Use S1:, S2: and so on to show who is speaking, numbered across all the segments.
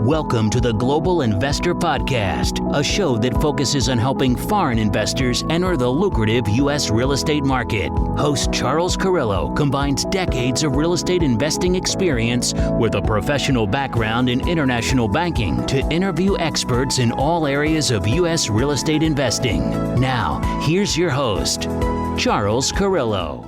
S1: Welcome to the Global Investor Podcast, a show that focuses on helping foreign investors enter the lucrative U.S. real estate market. Host Charles Carillo combines decades of real estate investing experience with a professional background in international banking to interview experts in all areas of U.S. real estate investing. Now, here's your host, Charles Carillo.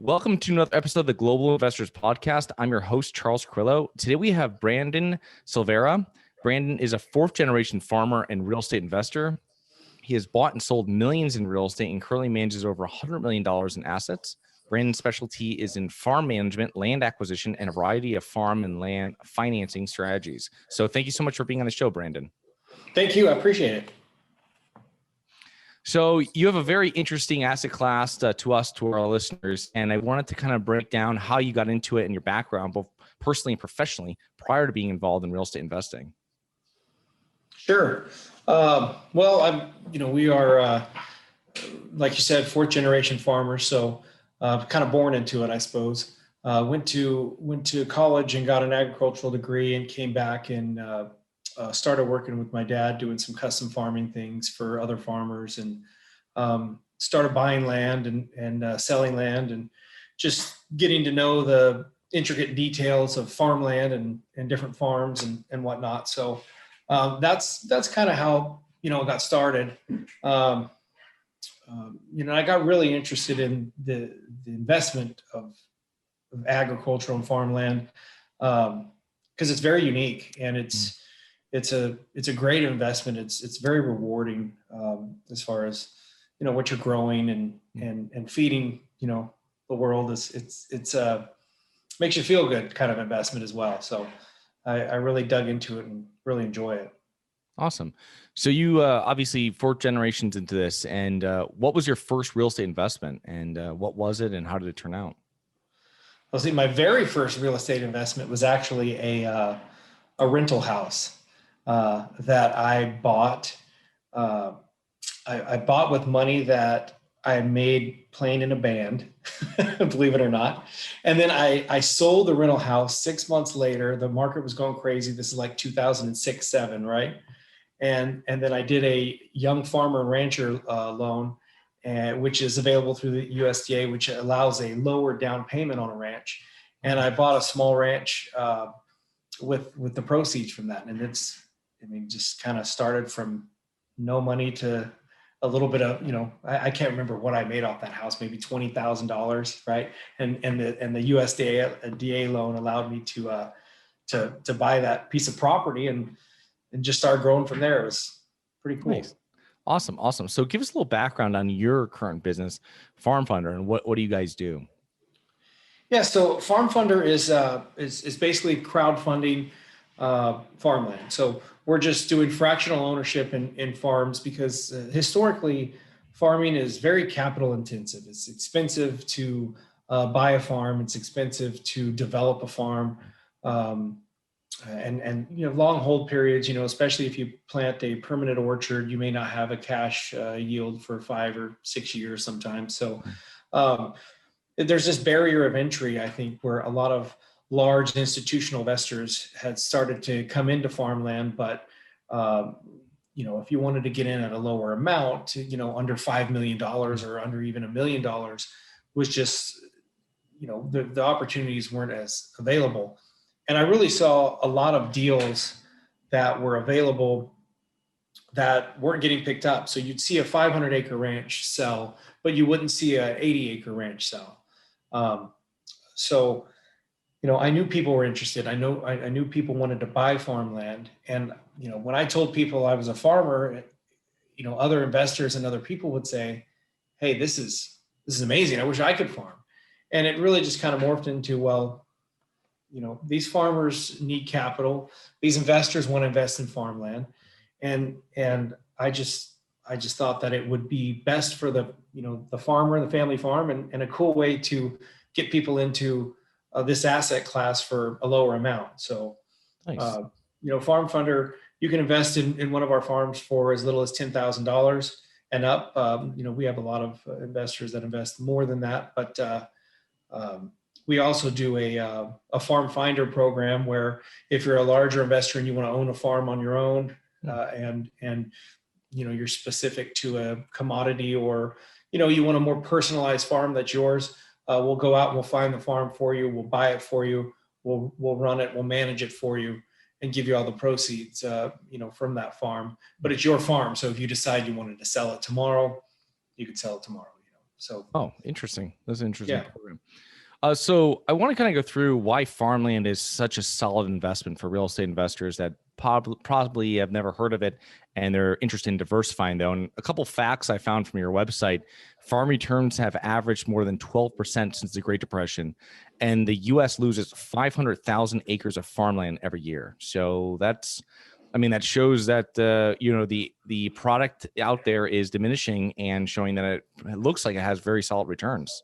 S2: Welcome to another episode of the Global Investors Podcast. I'm your host, Charles Carillo. Today we have Brandon Silveira. Brandon is a fourth-generation farmer and real estate investor. He has bought and sold millions in real estate and currently manages over $100 million in assets. Brandon's specialty is in farm management, land acquisition, and a variety of farm and land financing strategies. So thank you so much for being on the show, Brandon.
S3: Thank you. I appreciate it.
S2: So you have a very interesting asset class to us, to our listeners, and I wanted to kind of break down how you got into it and your background, both personally and professionally, prior to being involved in real estate investing.
S3: Sure. We are, like you said, fourth generation farmers, so kind of born into it, I suppose. Went to college and got an agricultural degree, and came back and started working with my dad, doing some custom farming things for other farmers, and started buying land and selling land, and just getting to know the intricate details of farmland and different farms and whatnot. So that's kind of how, it got started. I got really interested in the investment of agricultural and farmland because it's very unique, and it's a great investment. It's very rewarding as far as what you're growing and feeding the world. It's makes you feel good kind of investment as well. So I really dug into it and really enjoy it.
S2: Awesome. So you obviously fourth generations into this, and what was your first real estate investment, and what was it, and how did it turn out?
S3: Well, see, my very first real estate investment was actually a rental house. That I bought. I bought with money that I made playing in a band, believe it or not. And then I sold the rental house 6 months later. The market was going crazy. This is like 2006-07, right? And then I did a young farmer and rancher loan, which is available through the USDA, which allows a lower down payment on a ranch. And I bought a small ranch with the proceeds from that. And just kind of started from no money to a little bit of, I can't remember what I made off that house, maybe $20,000, right? And the USDA loan allowed me to buy that piece of property and just start growing from there. It was pretty cool.
S2: Nice. Awesome. So give us a little background on your current business, FarmFundr, and what do you guys do?
S3: Yeah, so FarmFundr is basically crowdfunding farmland. So we're just doing fractional ownership in farms because historically farming is very capital intensive. It's expensive to buy a farm. It's expensive to develop a farm. And long hold periods, especially if you plant a permanent orchard, you may not have a cash yield for 5 or 6 years sometimes. So there's this barrier of entry, I think, where a lot of large institutional investors had started to come into farmland, but if you wanted to get in at a lower amount, under $5 million or under even $1 million, was just, the opportunities weren't as available. And I really saw a lot of deals that were available that weren't getting picked up. So you'd see a 500-acre ranch sell, but you wouldn't see a 80-acre ranch sell. I knew people were interested. I knew people wanted to buy farmland. And, when I told people I was a farmer, other investors and other people would say, hey, this is amazing. I wish I could farm. And it really just kind of morphed into, these farmers need capital. These investors want to invest in farmland. And I just thought that it would be best for the farmer, the family farm, and a cool way to get people into this asset class for a lower amount. So,
S2: nice.
S3: FarmFundr, you can invest in one of our farms for as little as $10,000 and up. We have a lot of investors that invest more than that, but we also do a FarmFundr program where if you're a larger investor and you want to own a farm on your own, and you're specific to a commodity, or you want a more personalized farm that's yours, we'll go out and we'll find the farm for you, we'll buy it for you, we'll run it, we'll manage it for you, and give you all the proceeds from that farm. But it's your farm, so if you decide you wanted to sell it tomorrow, you could sell it tomorrow. So
S2: interesting. That's an interesting
S3: Yeah.
S2: program. So I want to kind of go through why farmland is such a solid investment for real estate investors that probably have never heard of it, and they're interested in diversifying though. And a couple facts I found from your website: farm returns have averaged more than 12% since the Great Depression, and the U.S. loses 500,000 acres of farmland every year. So that shows that the product out there is diminishing and showing that it looks like it has very solid returns.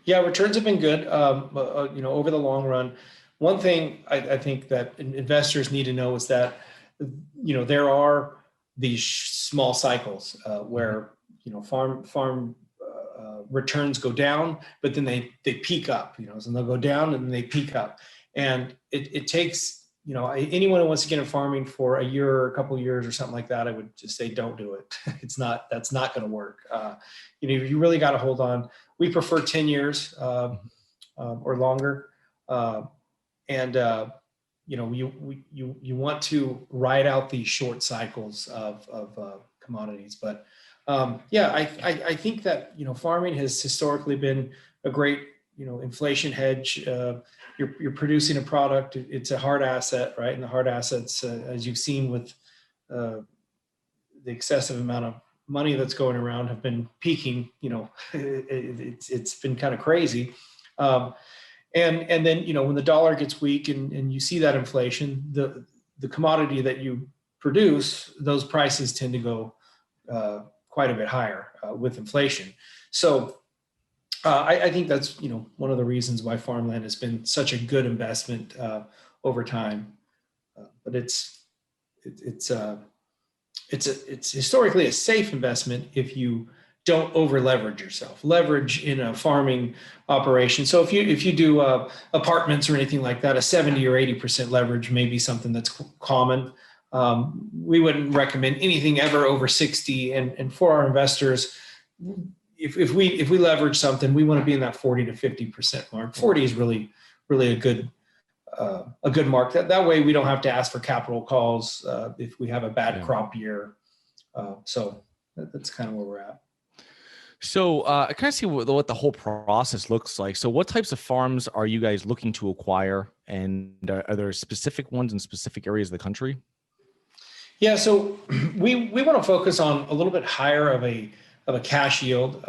S3: Yeah, returns have been good, over the long run. One thing I think that investors need to know is that, there are these small cycles where, farm returns go down, but then they peak up, so they'll go down and then they peak up. And it takes, anyone who wants to get in farming for a year or a couple of years or something like that, I would just say, don't do it. That's not going to work. You really got to hold on. We prefer 10 years or longer. You want to ride out these short cycles of commodities. But I think that, farming has historically been a great, inflation hedge. You're producing a product. It's a hard asset, right? And the hard assets, as you've seen with the excessive amount of money that's going around, have been peaking. It's been kind of crazy. And then, when the dollar gets weak and you see that inflation, the commodity that you produce, those prices tend to go quite a bit higher with inflation. So I think that's, one of the reasons why farmland has been such a good investment over time. But it's historically a safe investment if you don't over leverage yourself. Leverage in a farming operation. So if you do apartments or anything like that, a 70 or 80% leverage may be something that's common. We wouldn't recommend anything ever over 60. And for our investors, if we leverage something, we want to be in that 40 to 50% mark. 40 is really a good mark. That way we don't have to ask for capital calls if we have a bad crop year. So that's kind of where we're at.
S2: So I kind of see what the whole process looks like. So what types of farms are you guys looking to acquire? And are there specific ones in specific areas of the country?
S3: Yeah, so we want to focus on a little bit higher of a cash yield.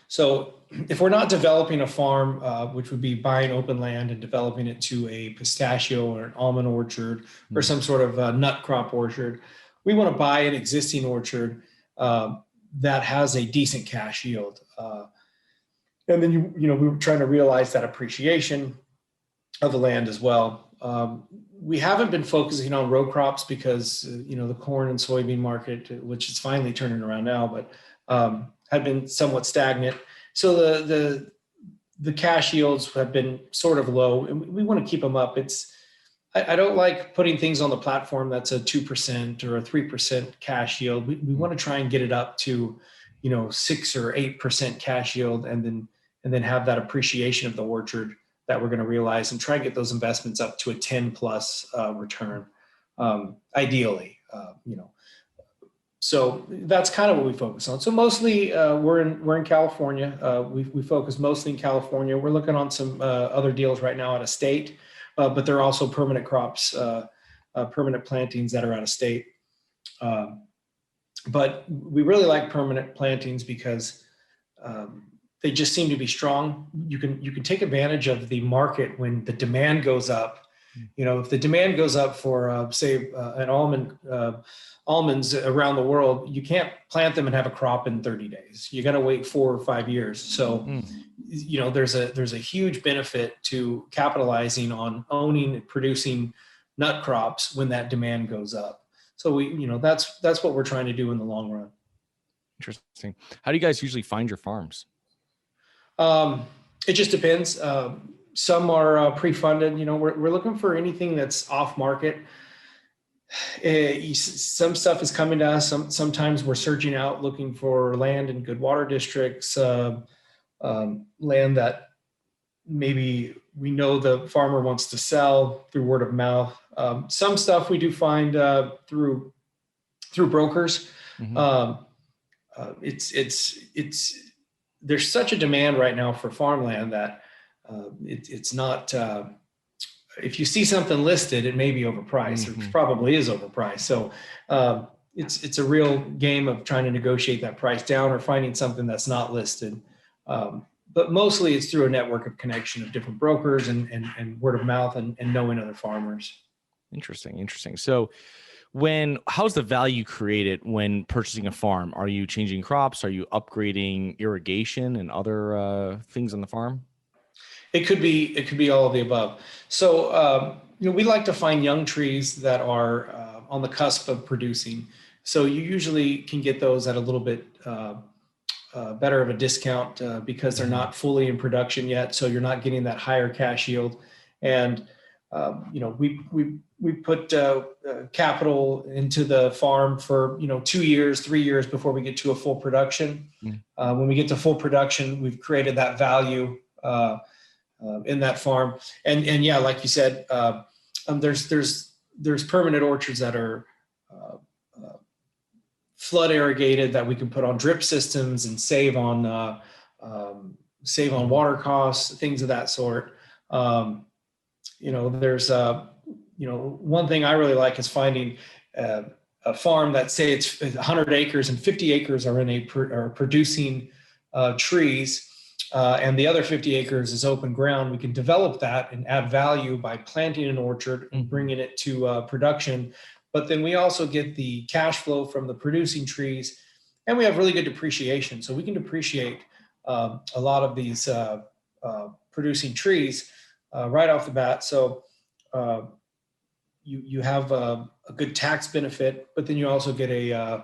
S3: So if we're not developing a farm, which would be buying open land and developing it to a pistachio or an almond orchard or some sort of nut crop orchard, we want to buy an existing orchard that has a decent cash yield. And then, we were trying to realize that appreciation of the land as well. We haven't been focusing on row crops because, the corn and soybean market, which is finally turning around now, but had been somewhat stagnant. So the cash yields have been sort of low, and we want to keep them up. I don't like putting things on the platform that's a 2% or a 3% cash yield. We want to try and get it up to, 6 or 8% cash yield, and then have that appreciation of the orchard that we're going to realize, and try and get those investments up to a 10 plus return, ideally, So that's kind of what we focus on. So mostly we're in California. We focus mostly in California. We're looking on some other deals right now out of state, but they're also permanent crops, permanent plantings that are out of state. But we really like permanent plantings because they just seem to be strong. You can take advantage of the market when the demand goes up. If the demand goes up for, say, an almonds around the world, you can't plant them and have a crop in 30 days. You got to wait 4 or 5 years. So, there's a huge benefit to capitalizing on owning and producing nut crops when that demand goes up. So that's what we're trying to do in the long run.
S2: Interesting. How do you guys usually find your farms?
S3: It just depends. Some are pre-funded. We're looking for anything that's off market. Some stuff is coming to us. Sometimes we're searching out looking for land in good water districts, land that maybe we know the farmer wants to sell through word of mouth. Some stuff we do find through brokers.
S2: Mm-hmm.
S3: There's such a demand right now for farmland that it's not. If you see something listed, it may be overpriced.
S2: Mm-hmm.
S3: It probably is overpriced. So it's a real game of trying to negotiate that price down or finding something that's not listed. But mostly it's through a network of connection of different brokers and word of mouth and knowing other farmers.
S2: Interesting. So how's the value created when purchasing a farm? Are you changing crops? Are you upgrading irrigation and other things on the farm?
S3: It could be all of the above. So, we like to find young trees that are on the cusp of producing. So you usually can get those at a little bit better of a discount because they're not fully in production yet. So you're not getting that higher cash yield. And, we put capital into the farm for, 2 years, 3 years before we get to a full production. When we get to full production, we've created that value in that farm. And yeah, like you said, there's permanent orchards that are flood irrigated that we can put on drip systems and save on water costs, things of that sort. There's one thing I really like is finding a farm that, say it's 100 acres and 50 acres are producing trees. And the other 50 acres is open ground. We can develop that and add value by planting an orchard and bringing it to production. But then we also get the cash flow from the producing trees, and we have really good depreciation. So we can depreciate a lot of these producing trees right off the bat. So you have a good tax benefit, but then you also get a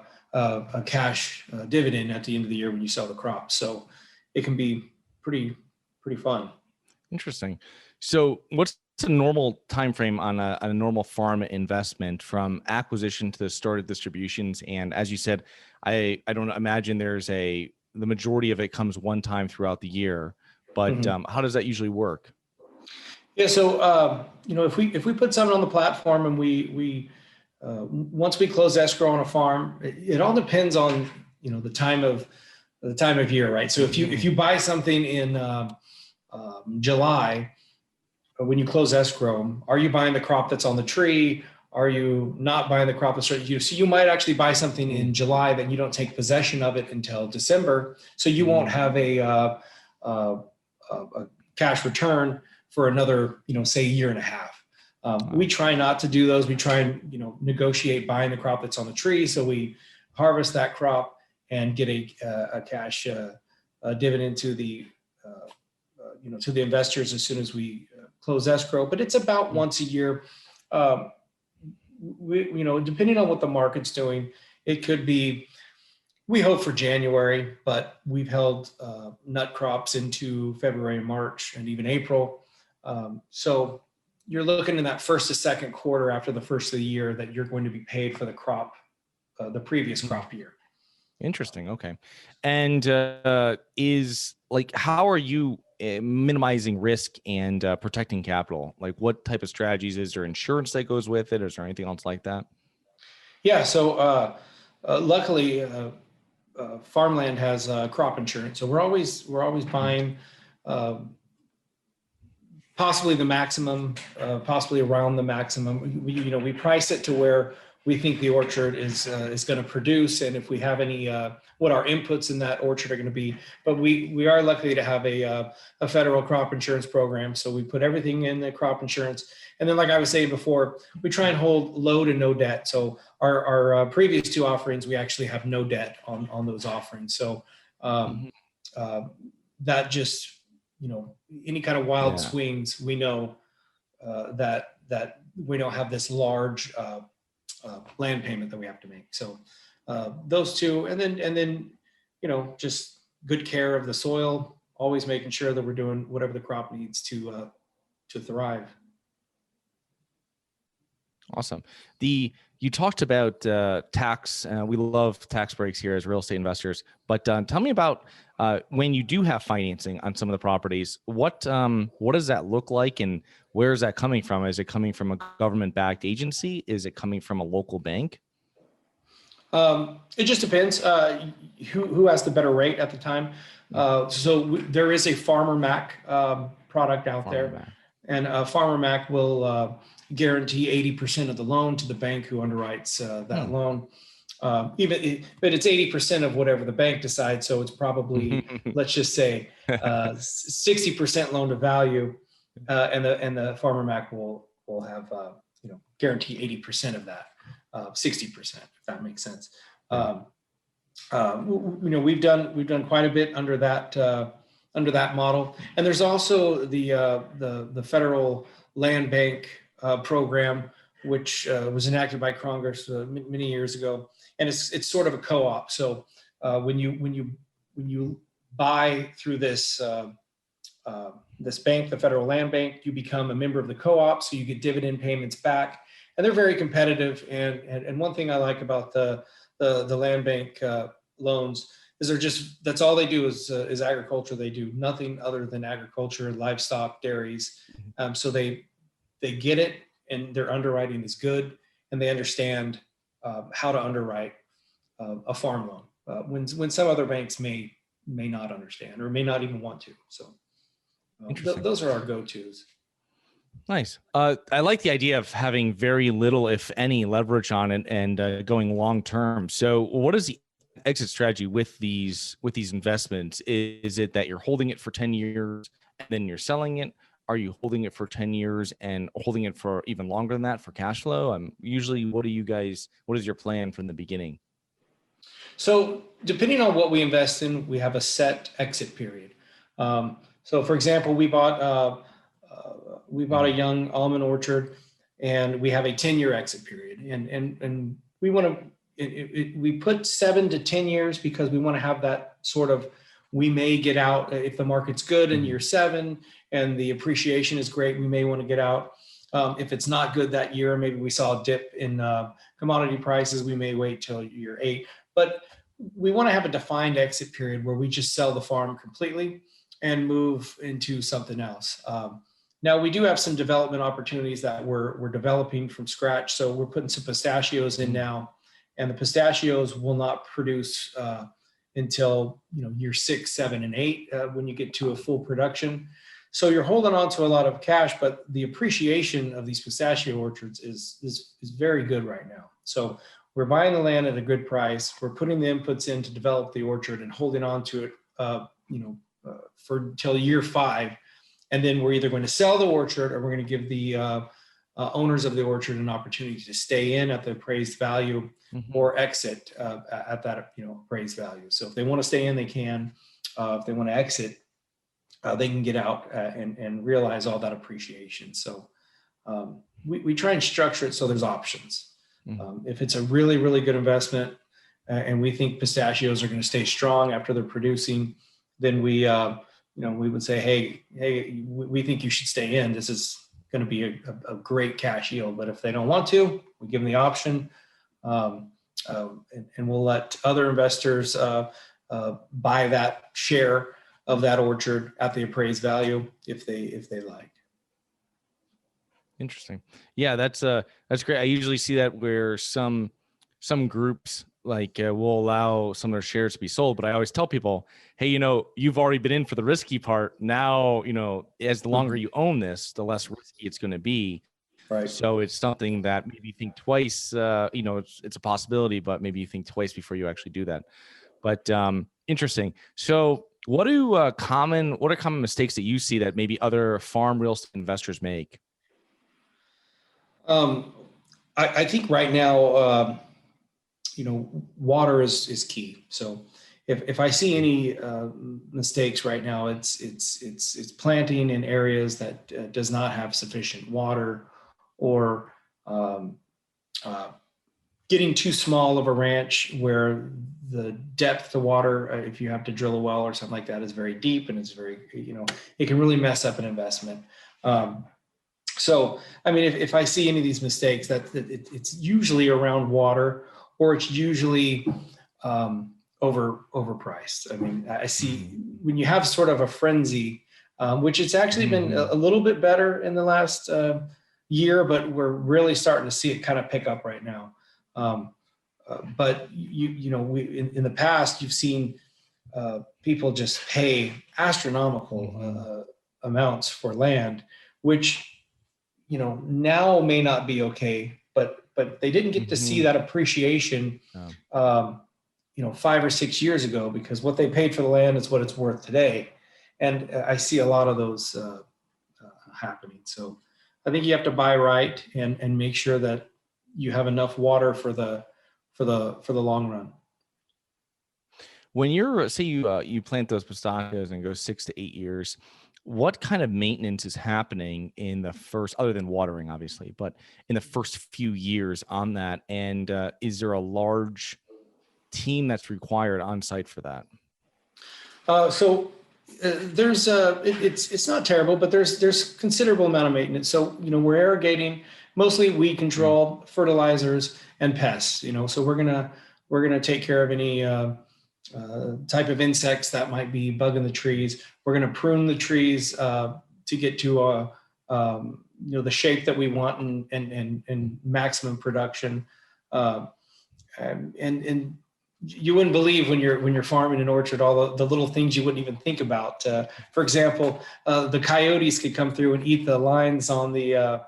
S3: cash dividend at the end of the year when you sell the crop. So it can be pretty fun.
S2: Interesting. So what's a normal time frame on a normal farm investment from acquisition to the start of distributions? And as you said, I don't imagine the majority of it comes one time throughout the year, but how does that usually work?
S3: Yeah. So, if we put something on the platform and we once we close escrow on a farm, it all depends on, the time of year, right? So if you buy something in July, when you close escrow, are you buying the crop that's on the tree? Are you not buying the crop that's right? So you might actually buy something in July that you don't take possession of it until December. So you won't have a cash return for another, say, a year and a half. We try not to do those. We try and, negotiate buying the crop that's on the tree. So we harvest that crop and get a cash dividend to the investors as soon as we close escrow. But it's about once a year. Depending on what the market's doing, it could be, we hope for January, but we've held nut crops into February and March and even April. So you're looking in that first to second quarter after the first of the year that you're going to be paid for the crop, the previous crop year.
S2: Interesting. Okay. And how are you minimizing risk and protecting capital? Like, what type of strategies? Is there insurance that goes with it? Or is there anything else like that?
S3: Yeah. So luckily, Farmland has crop insurance. So we're always buying possibly the maximum, possibly around the maximum. We price it to where we think the orchard is going to produce, and if we have any, what our inputs in that orchard are going to be. But we are lucky to have a federal crop insurance program, so we put everything in the crop insurance. And then, like I was saying before, we try and hold low to no debt. So our previous two offerings, we actually have no debt on those offerings. So that just, any kind of wild swings, we know that we don't have this large land payment that we have to make. So those two, and then just good care of the soil always making sure that we're doing whatever the crop needs to thrive.
S2: Awesome. You talked about tax. We love tax breaks here as real estate investors. But tell me about when you do have financing on some of the properties. What does that look like, and where is that coming from? Is it coming from a government-backed agency? Is it coming from a local bank?
S3: It just depends who has the better rate at the time. There is a Farmer Mac product out there.
S2: Mac.
S3: And Farmer Mac will guarantee 80% of the loan to the bank who underwrites that loan. But it's 80% of whatever the bank decides. So it's probably, let's just say, 60% loan to value, and the Farmer Mac will have guarantee 80% of that, 60%, if that makes sense. We've done quite a bit under that model, and there's also the federal land bank program, which was enacted by Congress many years ago, and it's sort of a co-op. So when you buy through this bank, the federal land bank, you become a member of the co-op, so you get dividend payments back, and they're very competitive. And one thing I like about the land bank loans is that's all they do is agriculture. They do nothing other than agriculture, livestock, dairies. So they get it, and their underwriting is good, and they understand how to underwrite a farm loan when some other banks may not understand or may not even want to. So those are our go-tos.
S2: Nice. I like the idea of having very little, if any, leverage on it and going long term. So what is the exit strategy with these investments? Is it that you're holding it for 10 years and then you're selling it? Are you holding it for 10 years and holding it for even longer than that for cash flow? Usually, what is your plan from the beginning?
S3: So depending on what we invest in, we have a set exit period. So for example, we bought a young almond orchard, and we have a 10-year exit period. And we want to, we put 7 to 10 years because we want to have that sort of, we may get out if the market's good in year 7 and the appreciation is great, we may want to get out. If it's not good that year, maybe we saw a dip in commodity prices, we may wait till year 8. But we want to have a defined exit period where we just sell the farm completely and move into something else. Now, we do have some development opportunities that we're developing from scratch. So we're putting some pistachios in now, and the pistachios will not produce until year 6, 7, and 8 when you get to a full production. So you're holding on to a lot of cash, but the appreciation of these pistachio orchards is very good right now. So we're buying the land at a good price. We're putting the inputs in to develop the orchard and holding on to it, for till year 5. And then we're either going to sell the orchard, or we're going to give the owners of the orchard an opportunity to stay in at the appraised value, or exit at that appraised value. So if they want to stay in, they can. If they want to exit, they can get out and realize all that appreciation. So we try and structure it so there's options. If it's a really, really good investment, and we think pistachios are going to stay strong after they're producing, then we would say, hey, we think you should stay in. This is going to be a great cash yield. But if they don't want to, we give them the option, and we'll let other investors buy that share of that orchard at the appraised value if they like.
S2: Interesting. Yeah, that's great. I usually see that where some groups will allow some of their shares to be sold, but I always tell people, hey, you've already been in for the risky part. Now, as the longer you own this, the less risky it's going to be.
S3: Right.
S2: So it's something that maybe you think twice. It's a possibility, but maybe you think twice before you actually do that. But interesting. So what are common mistakes that you see that maybe other farm real estate investors make?
S3: I think right now, water is key. So if I see any mistakes right now, it's planting in areas that does not have sufficient water, or getting too small of a ranch where the depth of water, if you have to drill a well or something like that, is very deep, and it's very, it can really mess up an investment. So, I mean, if I see any of these mistakes, it's usually around water, or it's usually overpriced. I mean, I see when you have sort of a frenzy, which it's actually been a little bit better in the last year, but we're really starting to see it kind of pick up right now. But in the past, you've seen people just pay astronomical amounts for land, which now may not be okay, but they didn't get to see that appreciation 5 or 6 years ago, because what they paid for the land is what it's worth today. And I see a lot of those happening. So I think you have to buy right and make sure that you have enough water for the long run.
S2: When you plant those pistachios and go 6 to 8 years, what kind of maintenance is happening in the first, other than watering, obviously, but in the first few years on that? And is there a large team that's required on site for that?
S3: There's it's not terrible, but there's considerable amount of maintenance. So we're irrigating, mostly weed control, fertilizers, and pests. So we're gonna take care of any type of insects that might be bugging the trees. We're gonna prune the trees to get to the shape that we want and maximum production. And you wouldn't believe when you're farming an orchard all the little things you wouldn't even think about. For example, the coyotes could come through and eat the lines on the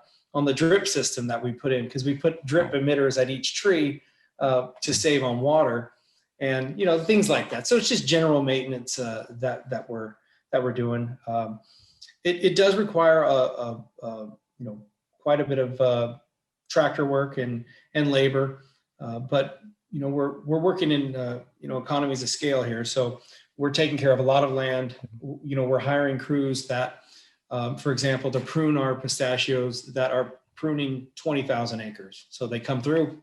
S3: drip system that we put in, because we put drip emitters at each tree to save on water, and things like that. So it's just general maintenance that we're doing. It does require quite a bit of tractor work and labor, but we're working in economies of scale here. So we're taking care of a lot of land. We're hiring crews that, for example, to prune our pistachios that are pruning 20,000 acres. So they come through,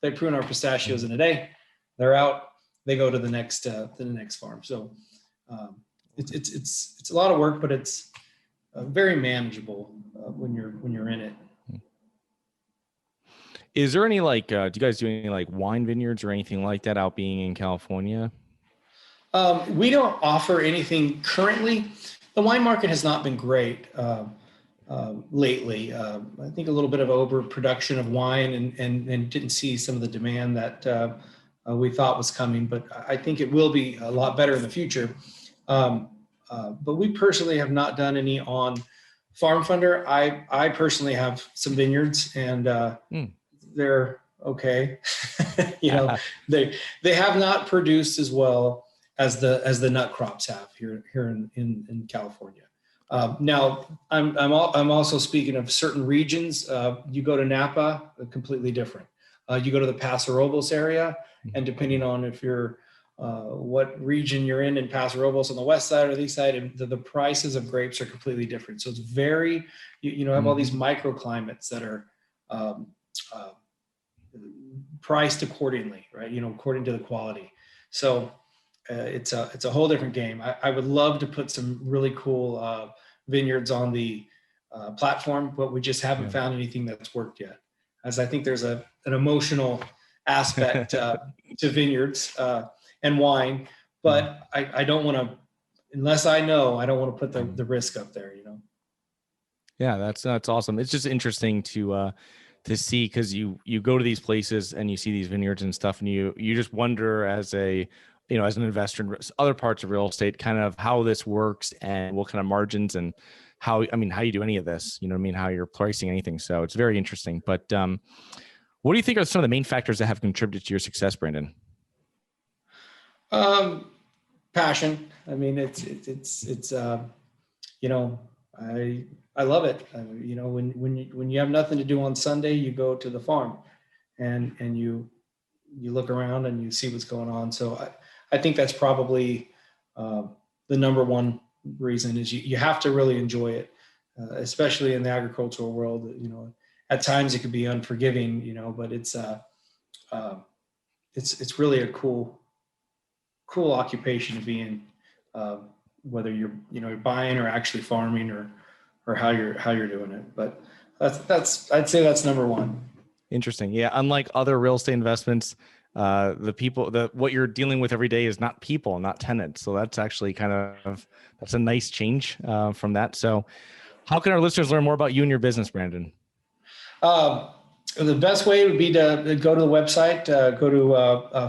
S3: they prune our pistachios in a day, they're out, they go to the next farm. So it's a lot of work, but it's very manageable when you're in it.
S2: Is there any do you guys do any wine vineyards or anything like that out being in California?
S3: We don't offer anything currently. The wine market has not been great lately. I think a little bit of overproduction of wine and didn't see some of the demand that we thought was coming, but I think it will be a lot better in the future. But we personally have not done any on FarmFundr. I personally have some vineyards, and they're okay. They have not produced as well as the nut crops have here in California. Now I'm also speaking of certain regions. You go to Napa, completely different. You go to the Paso Robles area, and depending on if you're what region you're in Paso Robles, on the west side or the east side, and the prices of grapes are completely different. So it's very, have all these microclimates that are priced accordingly, right? According to the quality. So it's a whole different game. I would love to put some really cool vineyards on the platform, but we just haven't found anything that's worked yet. As I think there's an emotional aspect to vineyards and wine, but I don't want to, unless I don't want to put the risk up there,
S2: Yeah, that's awesome. It's just interesting to see, because you go to these places and you see these vineyards and stuff, and you just wonder as an investor in other parts of real estate, kind of how this works and what kind of margins and how you do any of this, how you're pricing anything. So it's very interesting. But what do you think are some of the main factors that have contributed to your success, Brandon?
S3: Passion. I mean, it's I love it. When you have nothing to do on Sunday, you go to the farm and you look around and you see what's going on. So I think that's probably the number one reason is you have to really enjoy it, especially in the agricultural world. At times it could be unforgiving, but it's it's really a cool occupation to be in, whether you're buying or actually farming or how you're doing it. But I'd say that's number one.
S2: Interesting. Yeah. Unlike other real estate investments, what you're dealing with every day is not people, not tenants. So that's actually that's a nice change from that. So how can our listeners learn more about you and your business, Brandon?
S3: The best way would be to go to the website, go to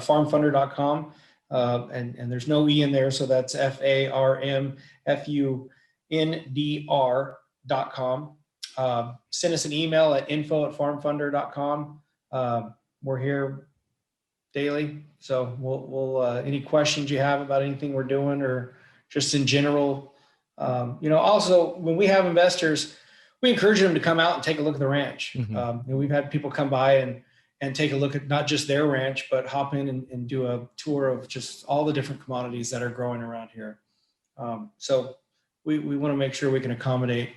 S3: FarmFundr.com, and there's no E in there. So that's FarmFundr.com. Send us an email at info@farmfundr.com. We're here daily. So we'll any questions you have about anything we're doing or just in general, also when we have investors, we encourage them to come out and take a look at the ranch.
S2: Mm-hmm.
S3: We've had people come by and take a look at not just their ranch, but hop in and do a tour of just all the different commodities that are growing around here. So we want to make sure we can accommodate,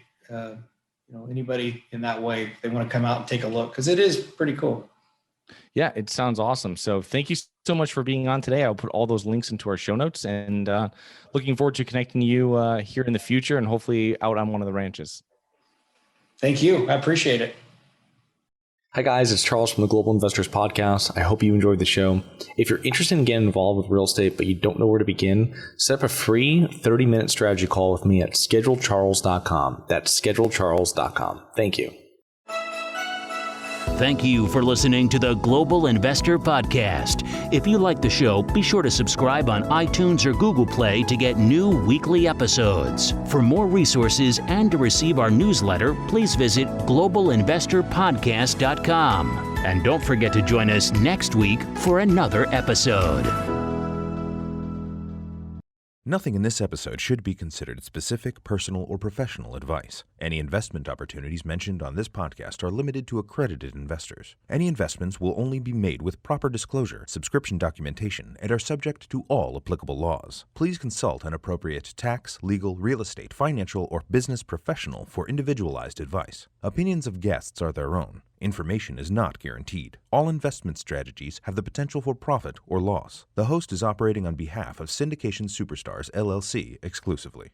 S3: anybody in that way. If they want to come out and take a look, because it is pretty cool.
S2: Yeah, it sounds awesome. So thank you so much for being on today. I'll put all those links into our show notes, and looking forward to connecting you here in the future and hopefully out on one of the ranches.
S3: Thank you. I appreciate it.
S4: Hi guys, it's Charles from the Global Investors Podcast. I hope you enjoyed the show. If you're interested in getting involved with real estate but you don't know where to begin, set up a free 30-minute strategy call with me at schedulecharles.com. That's schedulecharles.com. Thank you.
S1: Thank you for listening to the Global Investor Podcast. If you like the show, be sure to subscribe on iTunes or Google Play to get new weekly episodes. For more resources and to receive our newsletter, please visit globalinvestorpodcast.com. And don't forget to join us next week for another episode.
S5: Nothing in this episode should be considered specific, personal, or professional advice. Any investment opportunities mentioned on this podcast are limited to accredited investors. Any investments will only be made with proper disclosure, subscription documentation, and are subject to all applicable laws. Please consult an appropriate tax, legal, real estate, financial, or business professional for individualized advice. Opinions of guests are their own. Information is not guaranteed. All investment strategies have the potential for profit or loss. The host is operating on behalf of Syndication Superstars, LLC exclusively.